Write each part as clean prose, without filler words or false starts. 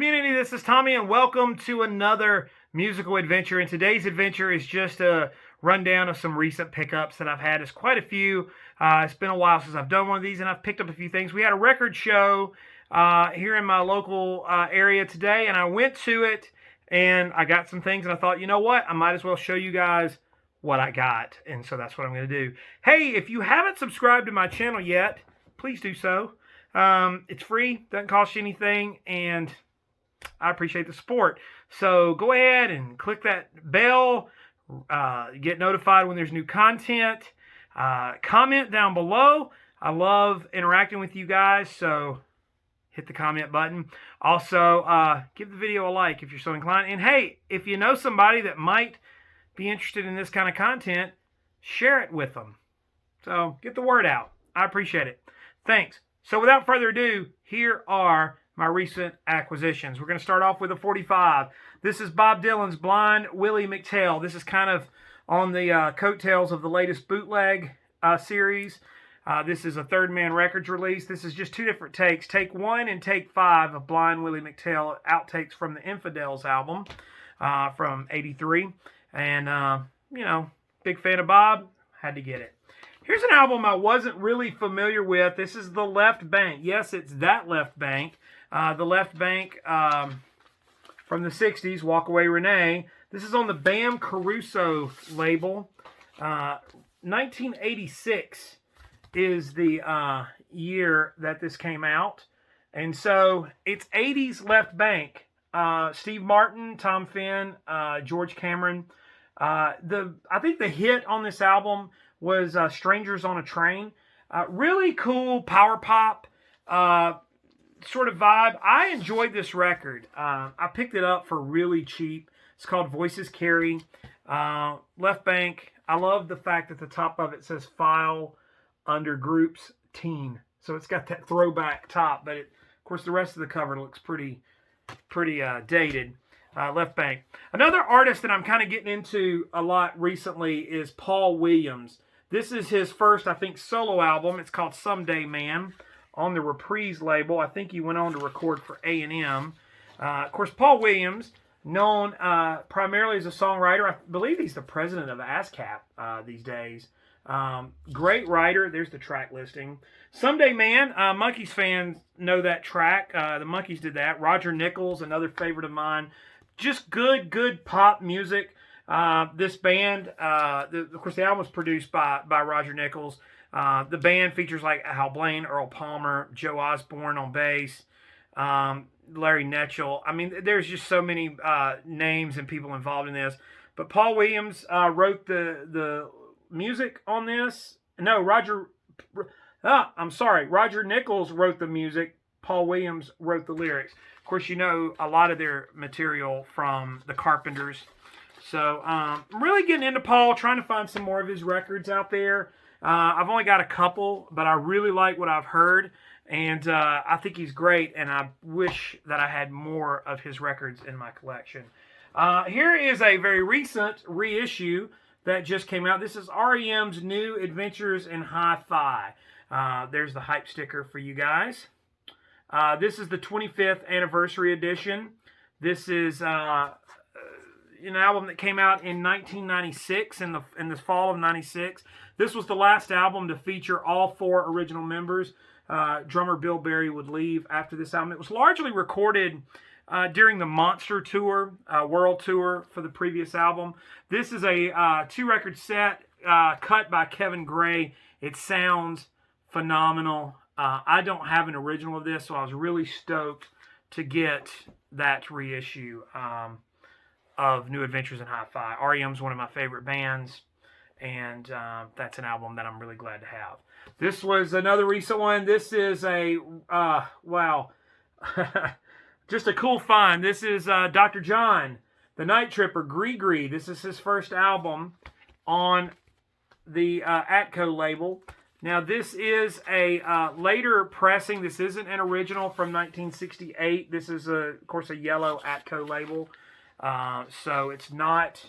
community, this is Tommy and welcome to another musical adventure. And today's adventure is just a rundown of some recent pickups that I've had. It's quite a few. It's been a while since I've done one of these and I've picked up a few things. We had a record show here in my local area today and I went to it and I got some things and I thought, you know what, I might as well show you guys what I got. And so that's what I'm going to do. Hey, if you haven't subscribed to my channel yet, please do so. It's free, doesn't cost you anything, and I appreciate the support. So go ahead and click that bell, get notified when there's new content. Comment down below. I love interacting with you guys, so hit the comment button. Also, give the video a like if you're so inclined. And hey, if you know somebody that might be interested in this kind of content, share it with them. So get the word out. I appreciate it. Thanks. So without further ado, here are my recent acquisitions. We're going to start off with a 45. This is Bob Dylan's Blind Willie Mctell. This is kind of on the coattails of the latest bootleg series. This is a Third Man Records release. This is just two different takes. Take 1 and take 5 of Blind Willie Mctell. Outtakes from the Infidels album from '83. And, you know, big fan of Bob. Had to get it. Here's an album I wasn't really familiar with. This is The Left Bank. Yes, it's That Left Bank. The Left Bank from the 60s, Walk Away Renee. This is on the Bam Caruso label. 1986 is the year that this came out. And so it's 80s Left Bank. Steve Martin, Tom Finn, George Cameron. I think the hit on this album was Strangers on a Train. Really cool power pop sort of vibe. I enjoyed this record. I picked it up for really cheap. It's called Voices Carry. Left Bank. I love the fact that the top of it says File under Groups Teen. So it's got that throwback top, but of course the rest of the cover looks pretty dated. Left Bank. Another artist that I'm kind of getting into a lot recently is Paul Williams. This is his first, I think, solo album. It's called Someday Man on the Reprise label. I think he went on to record for R.e.m. Of course, Paul Williams, known primarily as a songwriter. I believe he's the president of ASCAP these days. Great writer. There's the track listing. Someday Man, Monkees fans know that track. The Monkees did that. Roger Nichols, another favorite of mine. Just good pop music. This band, of course, the album was produced by Roger Nichols. The band features like Hal Blaine, Earl Palmer, Joe Osborne on bass, Larry Netchell. I mean, there's just so many names and people involved in this. But Paul Williams wrote the music on this. No, Roger Nichols wrote the music. Paul Williams wrote the lyrics. Of course, you know a lot of their material from the Carpenters. So I'm really getting into Paul, trying to find some more of his records out there. I've only got a couple, but I really like what I've heard. And I think he's great, and I wish that I had more of his records in my collection. Here is a very recent reissue that just came out. This is r.e.m's New Adventures in Hi-Fi. There's the hype sticker for you guys. This is the 25th anniversary edition. This is an album that came out in 1996, in the fall of '96. This was the last album to feature all 4 original members. Drummer Bill Berry would leave after this album. It was largely recorded during the Monster Tour, World Tour for the previous album. This is a 2-record set cut by Kevin Gray. It sounds phenomenal. I don't have an original of this, so I was really stoked to get that reissue of New Adventures in Hi-Fi. R.e.m. is one of my favorite bands, and that's an album that I'm really glad to have. This was another recent one. This is a, wow, just a cool find. This is Dr. John, the Night Tripper, Gree. This is his first album on the Atco label. Now, this is a later pressing. This isn't an original from 1968. This is, of course, a yellow Atco label. So it's not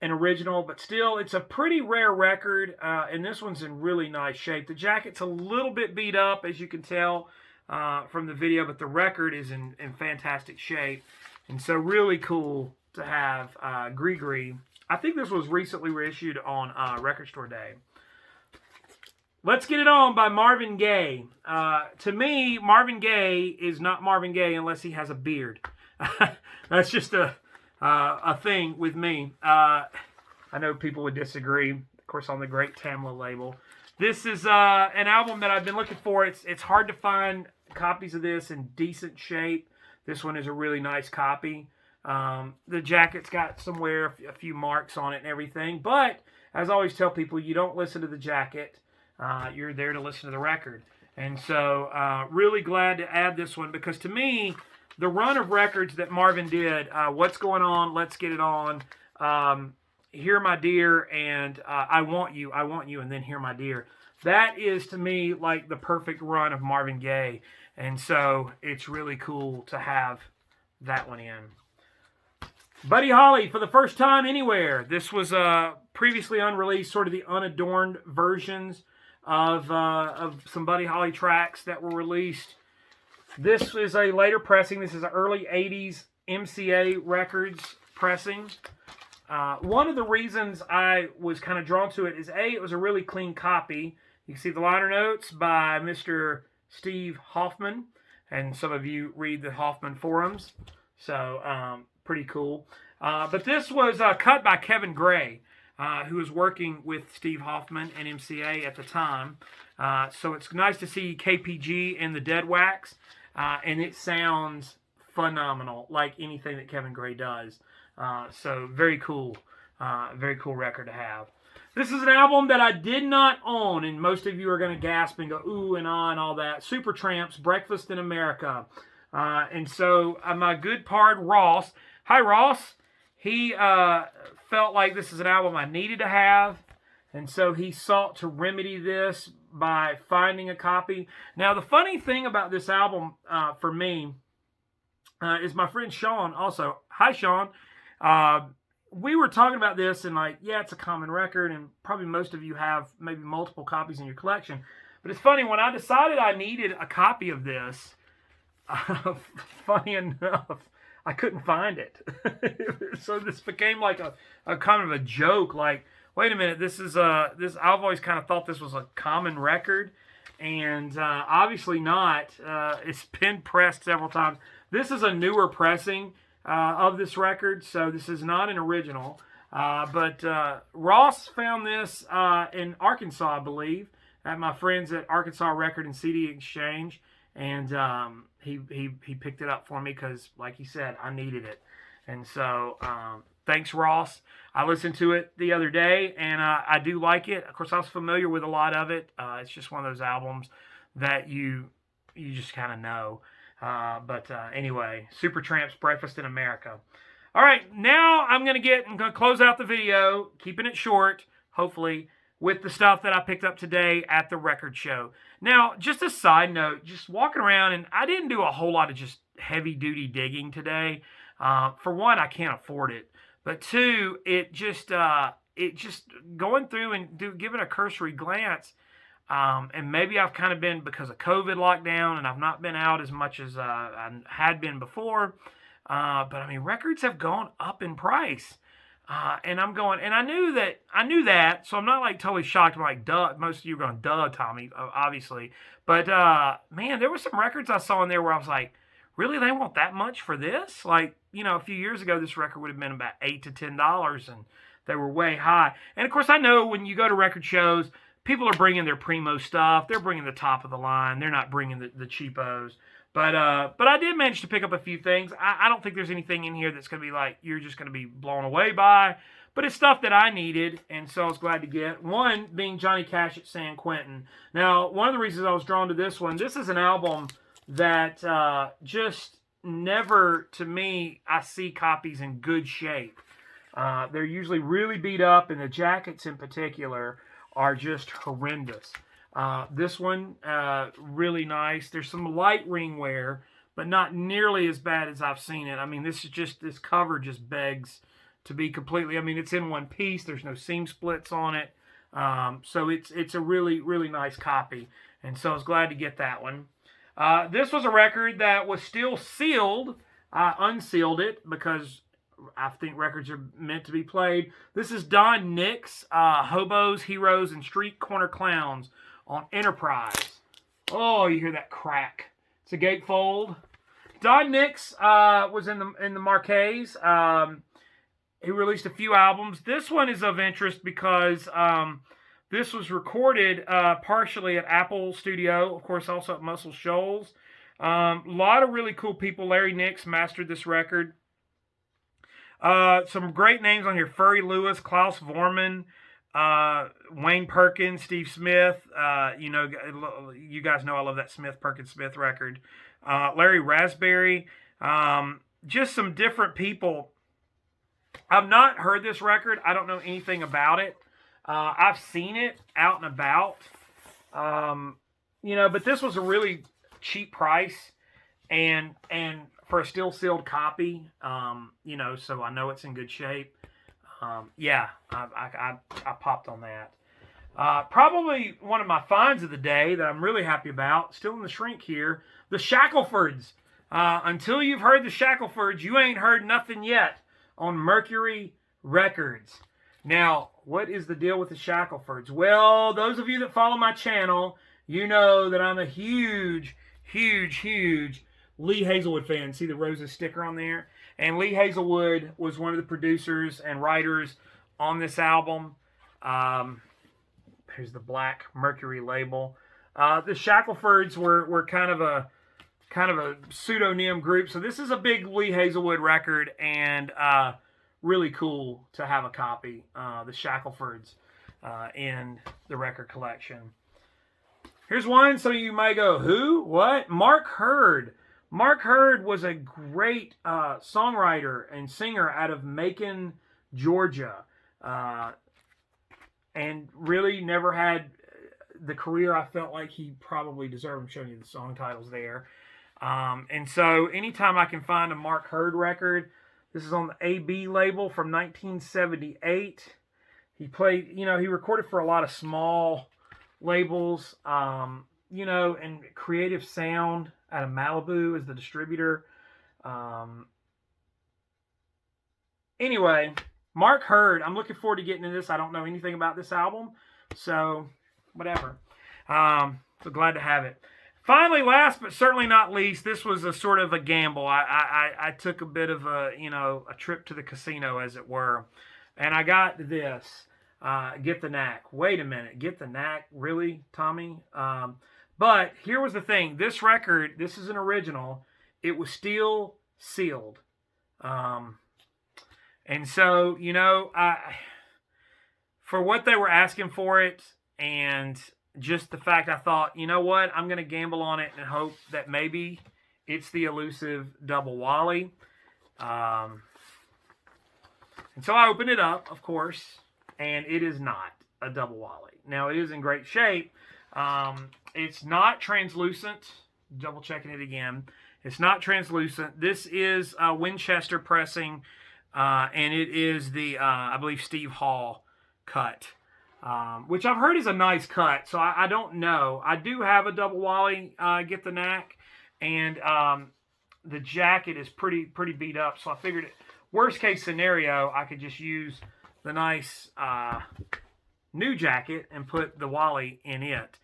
an original, but still, it's a pretty rare record, and this one's in really nice shape. The jacket's a little bit beat up, as you can tell. from the video, but the record is in fantastic shape. And so really cool to have Gree. I think this was recently reissued on Record Store Day. Let's Get It On by Marvin Gaye. To me, Marvin Gaye is not Marvin Gaye unless he has a beard. That's just a thing with me. I know people would disagree, of course, on the great Tamla label. This is an album that I've been looking for. It's hard to find copies of this in decent shape. This one is a really nice copy. The jacket's got somewhere a few marks on it and everything. But, as I always tell people, you don't listen to the jacket. You're there to listen to the record. And so, really glad to add this one because to me, the run of records that Marvin did, What's Going On, Let's Get It On, Hear My Dear, and I Want You, and then Hear My Dear. That is, to me, like the perfect run of Marvin Gaye. And so, it's really cool to have that one in. Buddy Holly, For the First Time Anywhere. This was previously unreleased, sort of the unadorned versions of some Buddy Holly tracks that were released. This is a later pressing. This is an early 80s MCA Records pressing. One of the reasons I was kind of drawn to it is, A, it was a really clean copy. You can see the liner notes by Mr. Steve Hoffman, and some of you read the Hoffman forums, so pretty cool. But this was cut by Kevin Gray, who was working with Steve Hoffman and MCA at the time. So it's nice to see KPG in the dead wax, and it sounds phenomenal, like anything that Kevin Gray does. So very cool record to have. This is an album that I did not own, and most of you are going to gasp and go, ooh and ah and all that. Supertramp's Breakfast in America. And so my good pard Ross, hi Ross, he felt like this is an album I needed to have, and so he sought to remedy this by finding a copy. Now, the funny thing about this album for me is my friend Sean also. Hi, Sean. We were talking about this, and like, yeah, it's a common record, and probably most of you have maybe multiple copies in your collection. But it's funny, when I decided I needed a copy of this, funny enough, I couldn't find it. So this became like a kind of a joke, like, wait a minute, this is this. I've always kind of thought this was a common record, and obviously not. It's been pressed several times. This is a newer pressing of this record, so this is not an original. But Ross found this in Arkansas, I believe, at my friends at Arkansas Record and CD Exchange, and he picked it up for me because, like he said, I needed it. And so, thanks, Ross. I listened to it the other day, and I do like it. Of course, I was familiar with a lot of it. It's just one of those albums that you just kind of know. But anyway, Supertramp's Breakfast in America. All right, now I'm going to close out the video, keeping it short, hopefully, with the stuff that I picked up today at the record show. Now, just a side note, just walking around, and I didn't do a whole lot of just heavy-duty digging today. For one, I can't afford it. But two, it just going through and giving a cursory glance, and maybe I've kind of been, because of COVID lockdown, and I've not been out as much as I had been before. But I mean, records have gone up in price. And I'm going, and I knew that, so I'm not like totally shocked. I'm like, duh, most of you are going, duh, Tommy, obviously. But, man, there were some records I saw in there where I was like, really, they want that much for this? Like, you know, a few years ago, this record would have been about $8 to $10, and they were way high. And, of course, I know when you go to record shows, people are bringing their primo stuff. They're bringing the top of the line. They're not bringing the cheapos. But I did manage to pick up a few things. I don't think there's anything in here that's going to be like, you're just going to be blown away by. But it's stuff that I needed, and so I was glad to get. One being Johnny Cash at San Quentin. Now, one of the reasons I was drawn to this one, this is an album that just never, to me, I see copies in good shape. They're usually really beat up, and the jackets in particular are just horrendous. This one, really nice. There's some light ring wear, but not nearly as bad as I've seen it. I mean, this cover just begs to be completely, I mean, it's in one piece. There's no seam splits on it. So it's a really, really nice copy. And so I was glad to get that one. This was a record that was still sealed. I unsealed it because I think records are meant to be played. This is Don Nix, Hobos, Heroes, and Street Corner Clowns on Enterprise. Oh, you hear that crack. It's a gatefold. Don Nix was in the Marquees. He released a few albums. This one is of interest because this was recorded partially at Apple Studio, of course, also at Muscle Shoals. A lot of really cool people. Larry Nix mastered this record. Some great names on here. Furry Lewis, Klaus Vorman, Wayne Perkins, Steve Smith. You guys know I love that Smith Perkins Smith record. Larry Raspberry. Just some different people. I've not heard this record. I don't know anything about it. I've seen it out and about. But this was a really cheap price, and for a still sealed copy, so I know it's in good shape. I popped on that. Probably one of my finds of the day that I'm really happy about, still in the shrink here, the Shacklefords. Until you've heard the Shacklefords, you ain't heard nothing yet on Mercury Records. Now, what is the deal with the Shacklefords? Well, those of you that follow my channel, you know that I'm a huge Lee Hazelwood fan. See the Roses sticker on there? And Lee Hazelwood was one of the producers and writers on this album. Here's the black Mercury label. The Shacklefords were kind of a pseudonym group. So this is a big Lee Hazelwood record, and really cool to have a copy. The Shacklefords in the record collection. Here's one. Some of you may go, who? What? Mark Hurd. Mark Hurd was a great songwriter and singer out of Macon, Georgia. And really never had the career I felt like he probably deserved. I'm showing you the song titles there. And so anytime I can find a Mark Hurd record, this is on the AB label from 1978. He played, he recorded for a lot of small labels, and Creative Sound out of Malibu is the distributor. Anyway, Mark Hurd, I'm looking forward to getting into this. I don't know anything about this album, so whatever. So glad to have it. Finally, last but certainly not least, this was a sort of a gamble. I took a bit of a trip to the casino, as it were, and I got this. Get the Knack. Wait a minute. Get the Knack? Really, Tommy? But here was the thing. This record, this is an original. It was still sealed. And so, for what they were asking for it, and just the fact I thought, you know what, I'm going to gamble on it and hope that maybe it's the elusive double Wally. And so I opened it up, of course, and it is not a double Wally. Now, it is in great shape. It's not translucent. Double checking it again. It's not translucent. This is Winchester pressing, and it is the, I believe, Steve Hall cut. Which I've heard is a nice cut, so I don't know. I do have a double Wally Get the Knack, and the jacket is pretty beat up, so I figured, worst case scenario, I could just use the nice new jacket and put the Wally in it.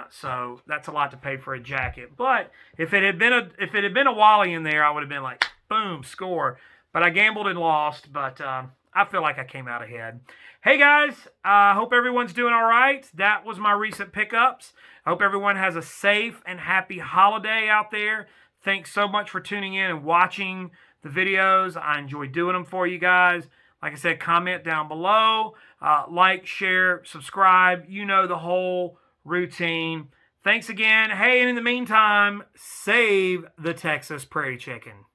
So that's a lot to pay for a jacket. But if it had been a Wally in there, I would have been like, boom, score. But I gambled and lost, but I feel like I came out ahead. Hey guys, I hope everyone's doing all right. That was my recent pickups. I hope everyone has a safe and happy holiday out there. Thanks so much for tuning in and watching the videos. I enjoy doing them for you guys. Like I said, comment down below. Like, share, subscribe. You know the whole routine. Thanks again. Hey, and in the meantime, save the Texas Prairie Chicken.